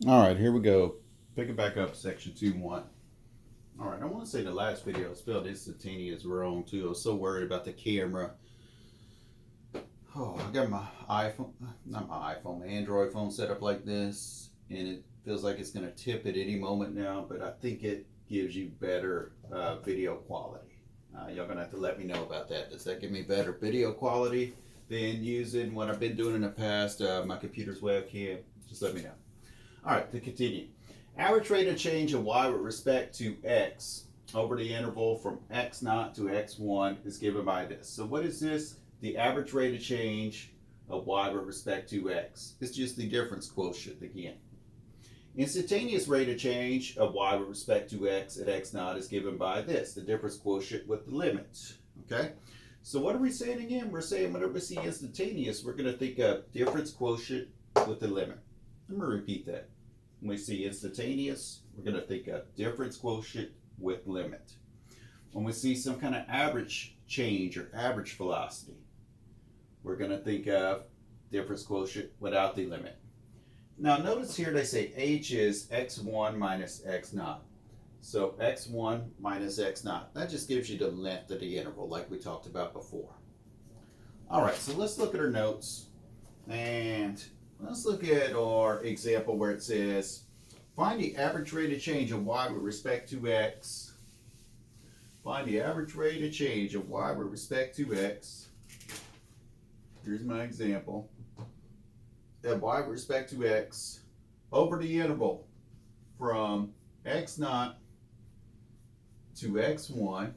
All right, here we go. Picking back up section 2.1. All right, I want to say the last video I spelled instantaneous wrong too. I was so worried about the camera. Oh, I got my iPhone, not my iPhone, my Android phone set up like this, and it feels like it's going to tip at any moment now, but I think it gives you better video quality. Y'all going to have to let me know about that. Does that give me better video quality than using what I've been doing in the past, my computer's webcam? Just let me know. All right, to continue. Average rate of change of y with respect to x over the interval from x0 to x1 is given by this. So what is this? The average rate of change of y with respect to x. It's just the difference quotient again. Instantaneous rate of change of y with respect to x at x0 is given by this, the difference quotient with the limit. Okay? So what are we saying again? We're saying whenever we see instantaneous, we're going to think of difference quotient with the limit. I'm going to repeat that. When we see instantaneous, we're going to think of difference quotient with limit. When we see some kind of average change or average velocity, we're going to think of difference quotient without the limit. Now notice here they say h is x1 minus x0. So x1 minus x0. That just gives you the length of the interval like we talked about before. All right, so let's look at our notes and let's look at our example where it says, find the average rate of change of y with respect to x. Find the average rate of change of y with respect to x. Here's my example. That y with respect to x over the interval from x0 to x1.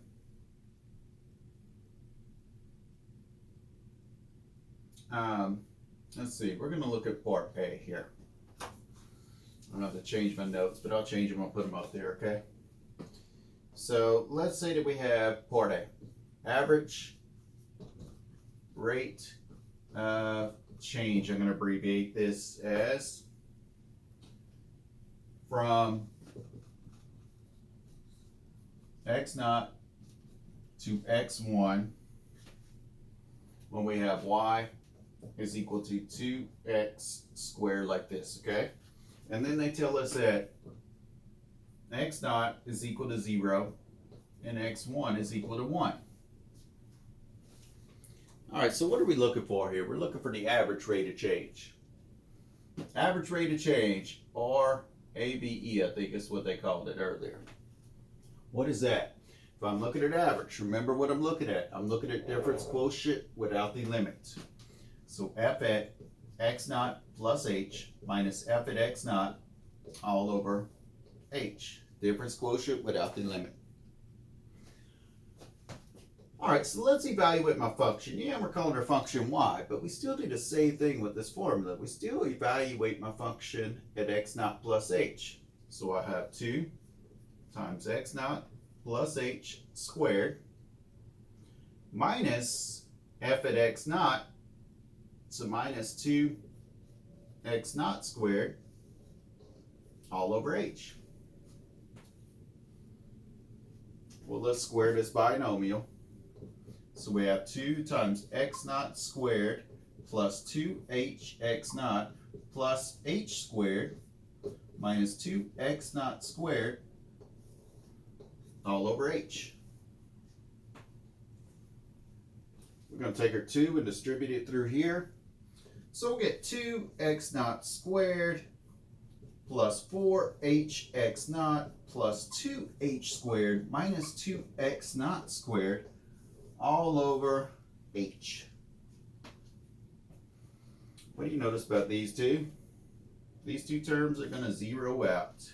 Let's see, we're going to look at part A here. I don't have to change my notes, but I'll change them. I'll put them up there, okay? So let's say that we have part A. Average rate of change. I'm going to abbreviate this as from x0 to x1 when we have y is equal to 2x squared like this, okay? And then they tell us that x0 is equal to 0 and x1 is equal to 1. All right, so what are we looking for here? We're looking for the average rate of change. Average rate of change, or ABE, I think is what they called it earlier. What is that? If I'm looking at average, remember what I'm looking at. I'm looking at difference quotient without the limit. So f at x0 plus h minus f at x0 all over h. Difference quotient without the limit. All right, so let's evaluate my function. Yeah, we're calling our function y, but we still do the same thing with this formula. We still evaluate my function at x0 plus h. So I have 2 times x0 plus h squared minus f at x0. So minus 2x0 squared all over h. Well, let's square this binomial. So we have 2 times x0 squared plus 2hx0 plus h squared minus 2x0 squared all over h. We're going to take our 2 and distribute it through here. So we'll get 2x0 squared plus 4hx0 plus 2h squared minus 2x0 squared all over h. What do you notice about these two? These two terms are going to zero out.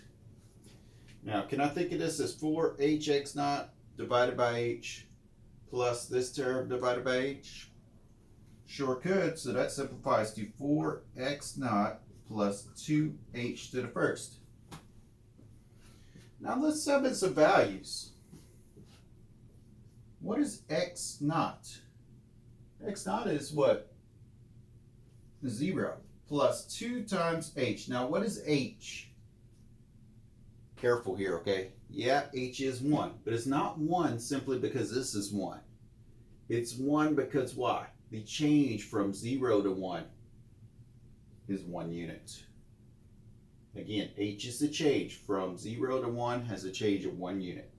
Now, can I think of this as 4hx0 divided by h plus this term divided by h? Sure could, so that simplifies to 4x0 plus 2h to the first. Now let's sub in some values. What is x0? x0 is what? 0 plus 2 times h. Now what is h? Careful here, okay? Yeah, h is 1, but it's not 1 simply because this is 1. It's 1 because why? The change from 0 to 1 is 1 unit. Again, h is the change. From 0 to 1 has a change of 1 unit.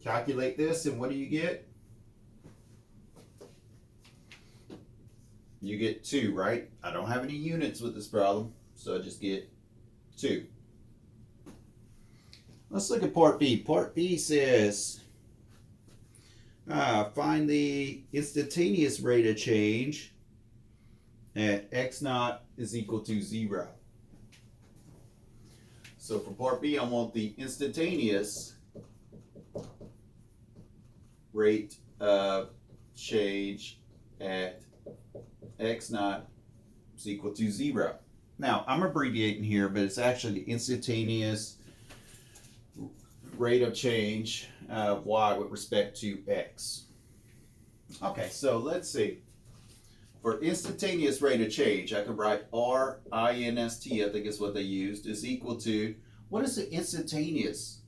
Calculate this, and what do you get? You get 2, right? I don't have any units with this problem, so I just get 2. Let's look at part B. Part B says, find the instantaneous rate of change at x naught is equal to 0. So for part B, I want the instantaneous rate of change at x naught is equal to 0. Now, I'm abbreviating here, but it's actually the instantaneous rate of change of y with respect to x. Okay, so let's see. For instantaneous rate of change, I could write RINST, I think is what they used, is equal to, what is the instantaneous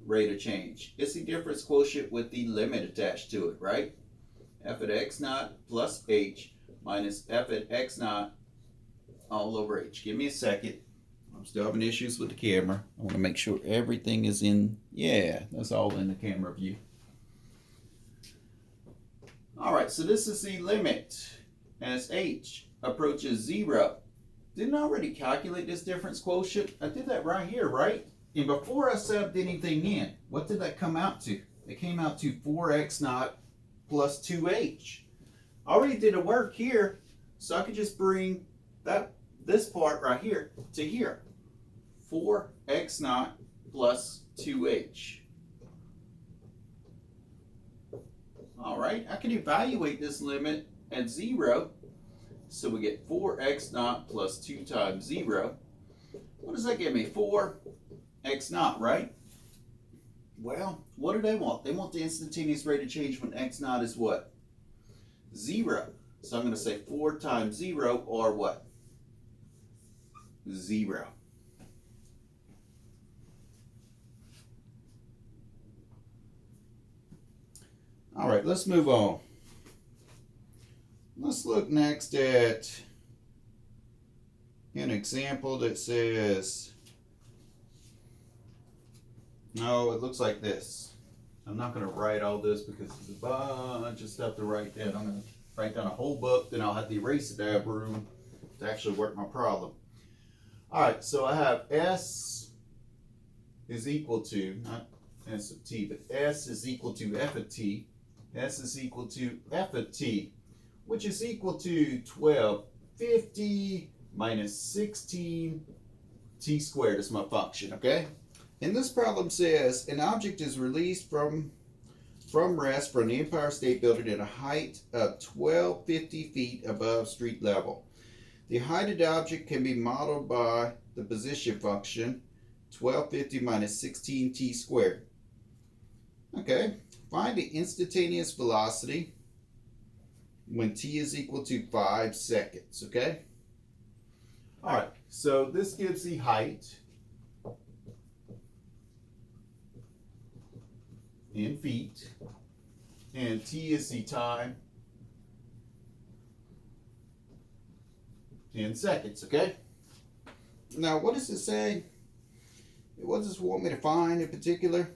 rate of change? It's the difference quotient with the limit attached to it, right? F at x naught plus h minus f at x naught all over h. Give me a second. I'm still having issues with the camera. I want to make sure everything is in, yeah, that's all in the camera view. All right, so this is the limit as h approaches 0. Didn't I already calculate this difference quotient? I did that right here, right? And before I subbed anything in, what did that come out to? It came out to 4x naught plus 2h. I already did the work here, so I could just bring this part right here to here. 4x naught plus 2h. All right, I can evaluate this limit at 0. So we get 4x naught plus 2 times 0. What does that give me? 4x naught, right? Well, what do they want? They want the instantaneous rate of change when x naught is what? 0. So I'm going to say 4 times 0, or what? 0. All right, let's move on. Let's look next at an example that says, no, it looks like this. I'm not going to write all this because there's a bunch of stuff to write down. I'm going to write down a whole book, then I'll have to erase it to have room to actually work my problem. All right, so I have S is equal to, not S of t, but S is equal to f of t. S is equal to f of t, which is equal to 1250 minus 16 t squared is my function, okay? And this problem says an object is released from rest from the Empire State Building at a height of 1250 feet above street level. The height of the object can be modeled by the position function, 1250 minus 16 t squared. Okay, find the instantaneous velocity when t is equal to 5 seconds, okay? All right, so this gives the height in feet, and t is the time in seconds, okay? Now, what does it say? What does it want me to find in particular?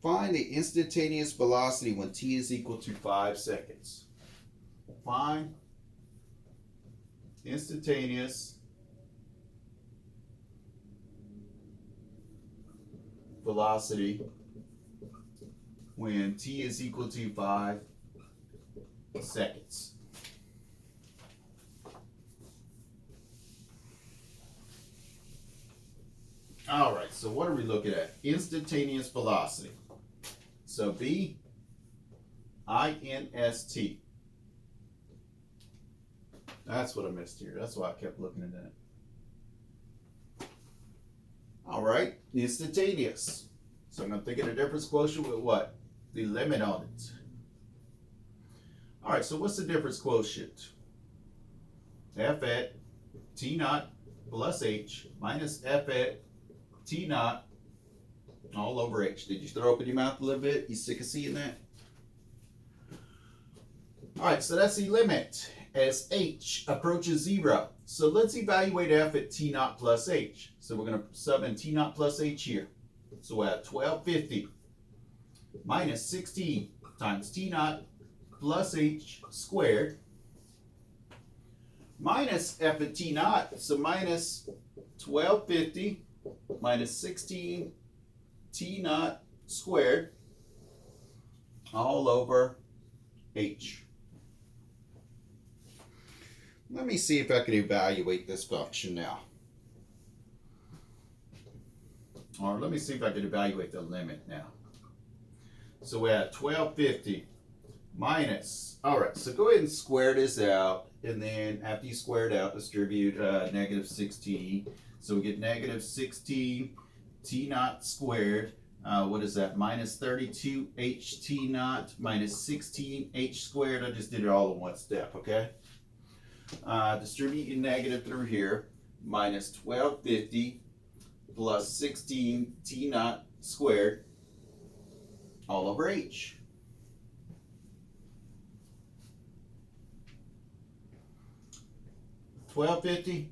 Find the instantaneous velocity when t is equal to 5 seconds. Find instantaneous velocity when t is equal to 5 seconds. All right, so what are we looking at? Instantaneous velocity. So V-I-N-S-T. That's what I missed here. That's why I kept looking at that. All right, instantaneous. So I'm going to think of the difference quotient with what? The limit on it. All right, so what's the difference quotient? F at t naught plus h minus f at t naught all over h. Did you throw open your mouth a little bit? You sick of seeing that? All right, so that's the limit as h approaches 0. So let's evaluate f at t naught plus h. So we're going to sub in t naught plus h here. So we're at 1250 minus 16 times t naught plus h squared minus f at t naught. So minus 1250 minus 16 t naught squared all over h. Let me see if I can evaluate this function now. Or let me see if I can evaluate the limit now. So we have 1250 minus, all right, so go ahead and square this out. And then after you square it out, distribute negative 16. So we get negative 16 t naught squared. What is that? Minus 32 h t naught minus 16 h squared. I just did it all in one step, okay? Distribute your negative through here. Minus 1250 plus 16 t naught squared all over h. $12.50,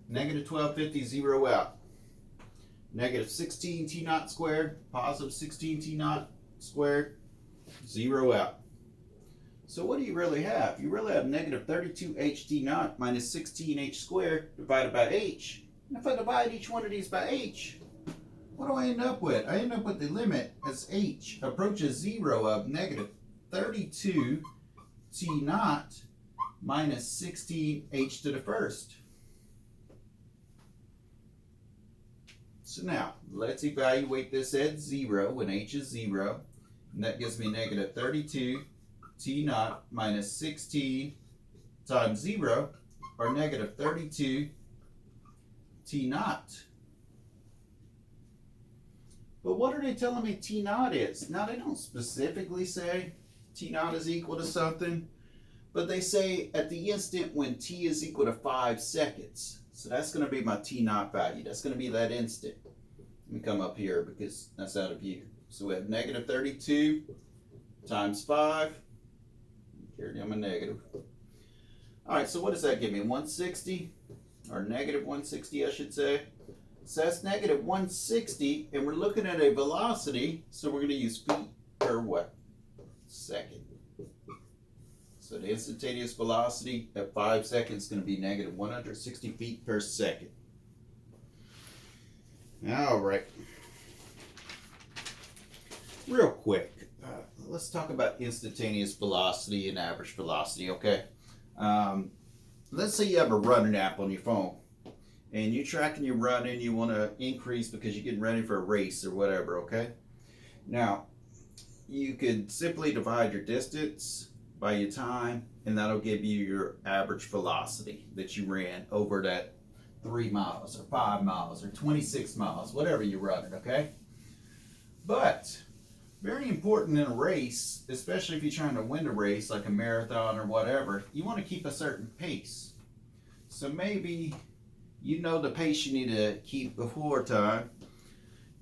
negative 12.50, zero out. Negative 16 t naught squared, positive 16 t naught squared, zero out. So what do you really have? You really have negative 32 h t naught minus 16 h squared divided by h. And if I divide each one of these by h, what do I end up with? I end up with the limit as h approaches 0 of negative 32 t naught minus 16 h to the first. So now, let's evaluate this at 0 when h is 0. And that gives me negative 32 t naught minus 16 times 0, or negative 32 t naught. But what are they telling me t naught is? Now, they don't specifically say t naught is equal to something, but they say at the instant when t is equal to 5 seconds. So that's going to be my t naught value. That's going to be that instant. Let me come up here because that's out of view. So we have negative 32 times 5. Carry down my negative. All right, so what does that give me? 160, or negative 160, I should say. So that's negative 160, and we're looking at a velocity, so we're going to use feet per what? Second. So the instantaneous velocity at 5 seconds is going to be negative 160 feet per second. All right. Real quick, let's talk about instantaneous velocity and average velocity, okay? Let's say you have a running app on your phone, and you're tracking your running, you want to increase because you're getting ready for a race or whatever, okay? Now, you could simply divide your distance by your time, and that'll give you your average velocity that you ran over that 3 miles or 5 miles or 26 miles, whatever you're running, okay? But very important in a race, especially if you're trying to win a race like a marathon or whatever, you want to keep a certain pace. So maybe you know the pace you need to keep before time,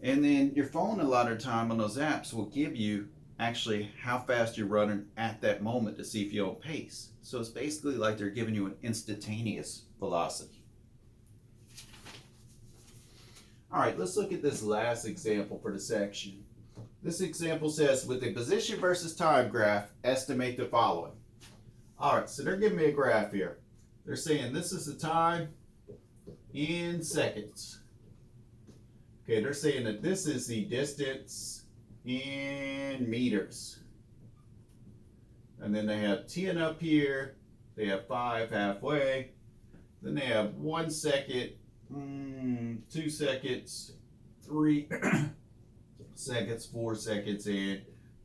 and then your phone a lot of time on those apps will give you actually how fast you're running at that moment to see if you're on pace. So it's basically like they're giving you an instantaneous velocity. All right, let's look at this last example for the section. This example says, with a position versus time graph, estimate the following. All right, so they're giving me a graph here. They're saying this is the time in seconds. Okay, they're saying that this is the distance in meters. And then they have 10 up here, they have 5 halfway, then they have 1 second, 2 seconds, 3 seconds, 4 seconds, and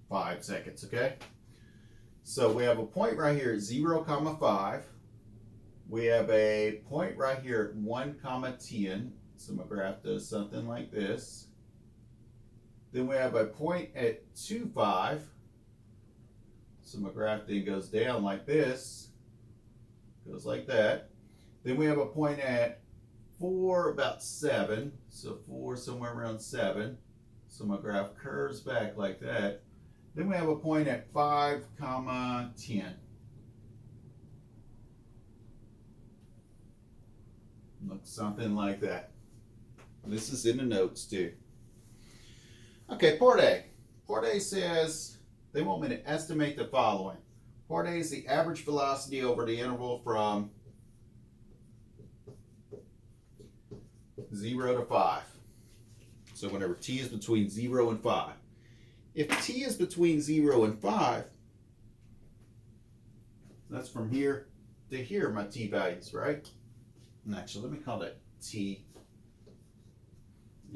5 seconds, okay? So we have a point right here at 0, 5. We have a point right here at 1, 10. So my graph does something like this. Then we have a point at 2, 5. So my graph then goes down like this. Goes like that. Then we have a point at 4, about 7. So 4 somewhere around 7. So my graph curves back like that. Then we have a point at 5, 10. Looks something like that. This is in the notes too. Okay, part A. Part A says they want me to estimate the following. Part A is the average velocity over the interval from 0 to 5. So whenever t is between 0 and 5. If t is between 0 and 5, that's from here to here, my t values, right? And actually, let me call that t.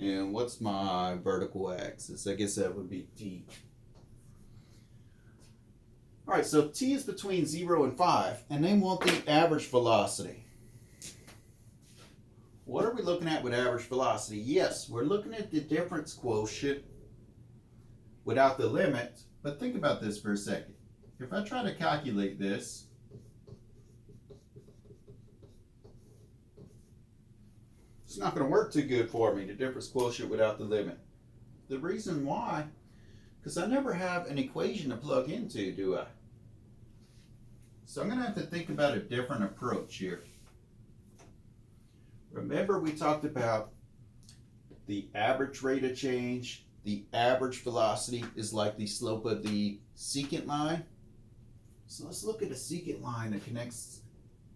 And what's my vertical axis? I guess that would be d. All right, so t is between 0 and 5, and they want the average velocity. What are we looking at with average velocity? Yes, we're looking at the difference quotient without the limit, but think about this for a second. If I try to calculate this, it's not going to work too good for me, the difference quotient without the limit. The reason why, because I never have an equation to plug into, do I? So I'm going to have to think about a different approach here. Remember we talked about the average rate of change, the average velocity is like the slope of the secant line. So let's look at a secant line that connects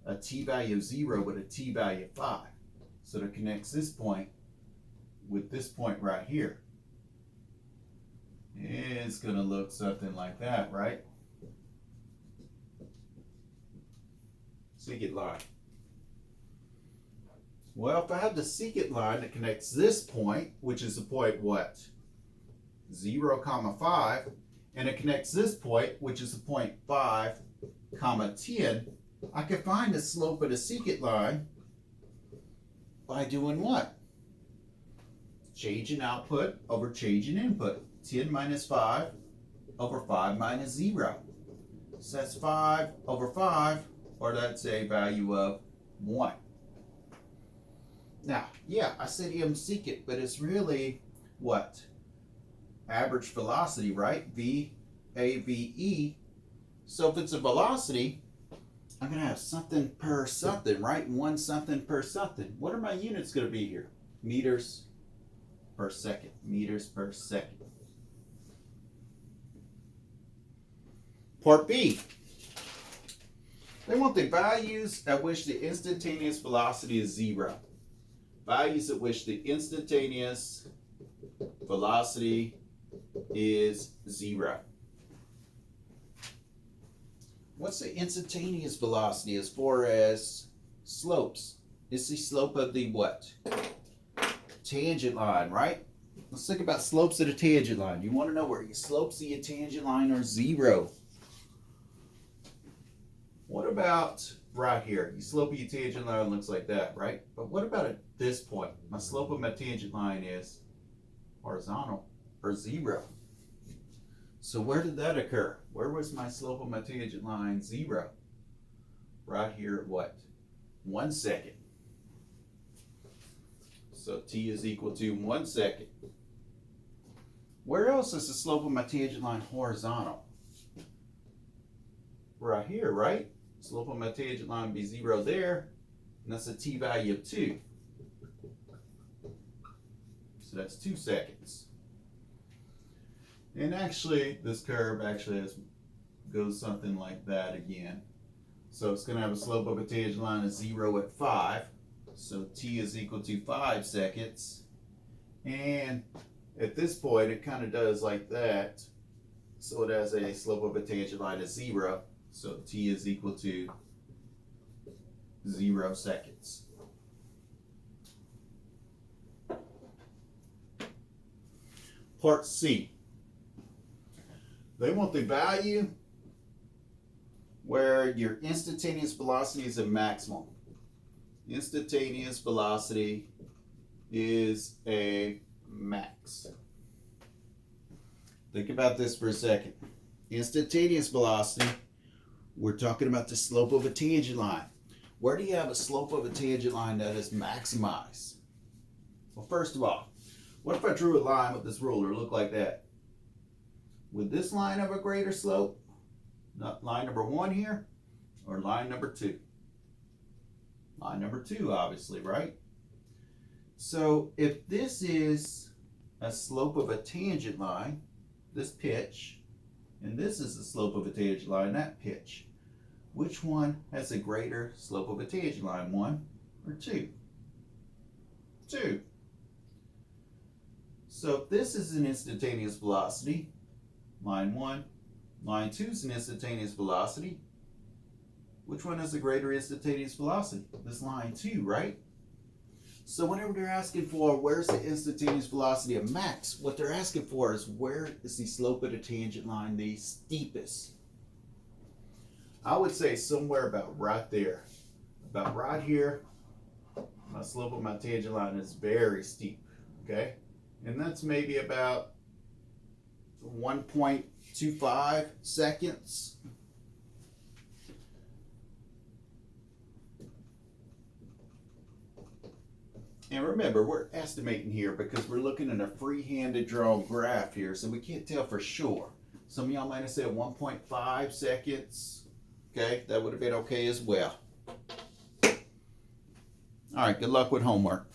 a t value of 0 with a t value of 5. So that connects this point with this point right here. It's going to look something like that, right? Secant line. Well, if I have the secant line that connects this point, which is the point what? 0, 5, and it connects this point, which is the point 5, 10, I can find the slope of the secant line by doing what? Change in output over change in input. 10 minus 5 over 5 minus 0. So that's 5 over 5, or that's a value of 1. Now, yeah, I said m secant, but it's really what? Average velocity, right? V, A, V, E. So if it's a velocity, I'm going to have something per something, right? 1 something per something. What are my units going to be here? Meters per second. Meters per second. Part B. They want the values at which the instantaneous velocity is 0. Values at which the instantaneous velocity is 0. What's the instantaneous velocity as far as slopes? It's the slope of the what? Tangent line, right? Let's think about slopes of the tangent line. You want to know where your slopes of your tangent line are 0. What about right here? Your slope of your tangent line looks like that, right? But what about at this point? My slope of my tangent line is horizontal, or 0. So where did that occur? Where was my slope of my tangent line 0? Right here at what? 1 second. So t is equal to 1 second. Where else is the slope of my tangent line horizontal? Right here, right? Slope of my tangent line would be 0 there, and that's a t value of 2. So that's 2 seconds. And actually, this curve actually goes something like that again. So it's going to have a slope of a tangent line of 0 at 5. So t is equal to 5 seconds. And at this point, it kind of does like that. So it has a slope of a tangent line of 0. So t is equal to 0 seconds. Part C. They want the value where your instantaneous velocity is a maximum. Instantaneous velocity is a max. Think about this for a second. Instantaneous velocity, we're talking about the slope of a tangent line. Where do you have a slope of a tangent line that is maximized? Well, first of all, what if I drew a line with this ruler? It look like that. Would this line have a greater slope? Not line number 1 here, or line number 2? line number 2, obviously, right? So if this is a slope of a tangent line, this pitch, and this is the slope of a tangent line, that pitch, which one has a greater slope of a tangent line, 1 or 2? 2. So if this is an instantaneous velocity, line 1, line 2 is an instantaneous velocity, which one has a greater instantaneous velocity? This line 2, right? So whenever they're asking for where's the instantaneous velocity of max, what they're asking for is where is the slope of the tangent line the steepest? I would say somewhere about right there. About right here, my slope of my tangent line is very steep, okay? And that's maybe about 1.25 seconds. And remember, we're estimating here because we're looking at a free-handed drawn graph here, so we can't tell for sure. Some of y'all might have said 1.5 seconds. Okay, that would have been okay as well. All right, good luck with homework.